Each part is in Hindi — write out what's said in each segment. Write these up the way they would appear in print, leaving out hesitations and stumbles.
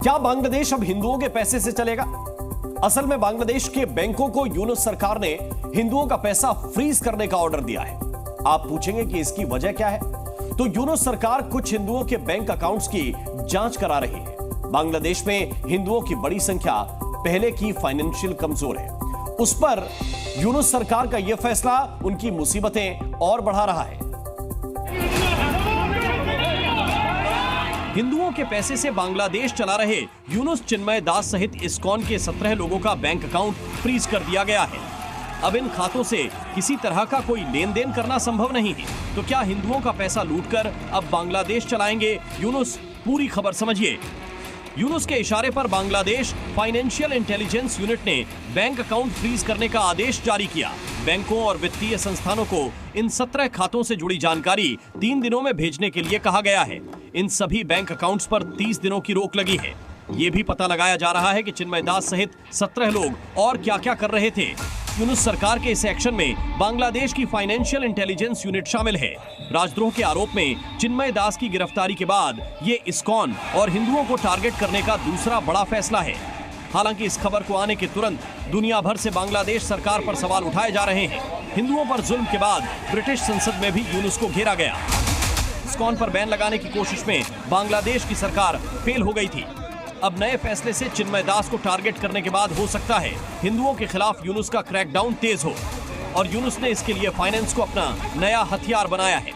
क्या बांग्लादेश अब हिंदुओं के पैसे से चलेगा? असल में बांग्लादेश के बैंकों को यूनुस सरकार ने हिंदुओं का पैसा फ्रीज करने का ऑर्डर दिया है। आप पूछेंगे कि इसकी वजह क्या है? तो यूनुस सरकार कुछ हिंदुओं के बैंक अकाउंट्स की जांच करा रही है। बांग्लादेश में हिंदुओं की बड़ी संख्या पहले की फाइनेंशियल कमजोर है। उस पर यूनुस सरकार का यह फैसला उनकी मुसीबतें और बढ़ा रहा है। हिंदुओं के पैसे से बांग्लादेश चला रहे यूनुस चिन्मय दास सहित इस्कॉन के 17 लोगों का बैंक अकाउंट फ्रीज कर दिया गया है। अब इन खातों से किसी तरह का कोई लेन देन करना संभव नहीं है। तो क्या हिंदुओं का पैसा लूटकर अब बांग्लादेश चलाएंगे यूनुस? पूरी खबर समझिए। यूनुस के इशारे पर बांग्लादेश फाइनेंशियल इंटेलिजेंस यूनिट ने बैंक अकाउंट फ्रीज करने का आदेश जारी किया। बैंकों और वित्तीय संस्थानों को इन 17 खातों से जुड़ी जानकारी 3 दिनों में भेजने के लिए कहा गया है। इन सभी बैंक अकाउंट्स पर 30 दिनों की रोक लगी है। ये भी पता लगाया जा रहा है कि चिन्मय दास सहित 17 लोग और क्या-क्या कर रहे थे। यूनुस सरकार के इस एक्शन में बांग्लादेश की फाइनेंशियल इंटेलिजेंस यूनिट शामिल है। राजद्रोह के आरोप में चिन्मय दास की गिरफ्तारी के बाद ये इस्कॉन और हिंदुओं को टारगेट करने का दूसरा बड़ा फैसला है। हालांकि इस खबर को आने के तुरंत दुनिया भर से बांग्लादेश सरकार पर सवाल उठाए जा रहे हैं। हिंदुओं पर जुल्म के बाद ब्रिटिश संसद में भी यूनुस को घेरा गया। इस्कॉन पर बैन लगाने की कोशिश में बांग्लादेश की सरकार फेल हो गई थी। अब नए फैसले से चिन्मय दास को टारगेट करने के बाद हो सकता है हिंदुओं के खिलाफ यूनुस का क्रैकडाउन तेज हो, और यूनुस ने इसके लिए फाइनेंस को अपना नया हथियार बनाया है।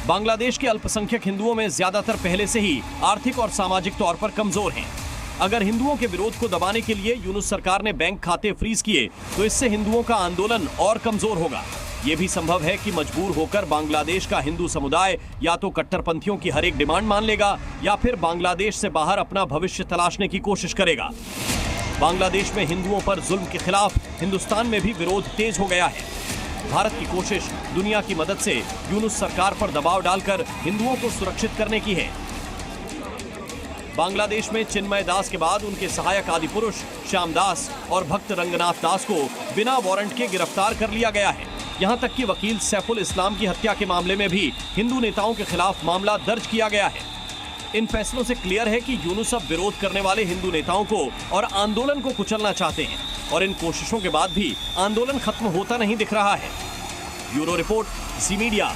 बांग्लादेश के अल्पसंख्यक हिंदुओं में ज्यादातर पहले से ही आर्थिक और सामाजिक तौर पर कमजोर हैं। अगर हिंदुओं के विरोध को दबाने के लिए यूनुस सरकार ने बैंक खाते फ्रीज किए तो इससे हिंदुओं का आंदोलन और कमजोर होगा। ये भी संभव है कि मजबूर होकर बांग्लादेश का हिंदू समुदाय या तो कट्टरपंथियों की हर एक डिमांड मान लेगा या फिर बांग्लादेश से बाहर अपना भविष्य तलाशने की कोशिश करेगा। बांग्लादेश में हिंदुओं पर जुल्म के खिलाफ हिंदुस्तान में भी विरोध तेज हो गया है। भारत की कोशिश दुनिया की मदद से यूनुस सरकार पर दबाव डालकर हिंदुओं को सुरक्षित करने की है। बांग्लादेश में चिन्मय दास के बाद उनके सहायक आदि पुरुष श्याम दास और भक्त रंगनाथ दास को बिना वारंट के गिरफ्तार कर लिया गया है। यहां तक कि वकील सैफुल इस्लाम की हत्या के मामले में भी हिंदू नेताओं के खिलाफ मामला दर्ज किया गया है। इन फैसलों से क्लियर है कि यूनुस अब विरोध करने वाले हिंदू नेताओं को और आंदोलन को कुचलना चाहते हैं, और इन कोशिशों के बाद भी आंदोलन खत्म होता नहीं दिख रहा है। ब्यूरो रिपोर्ट, जी मीडिया।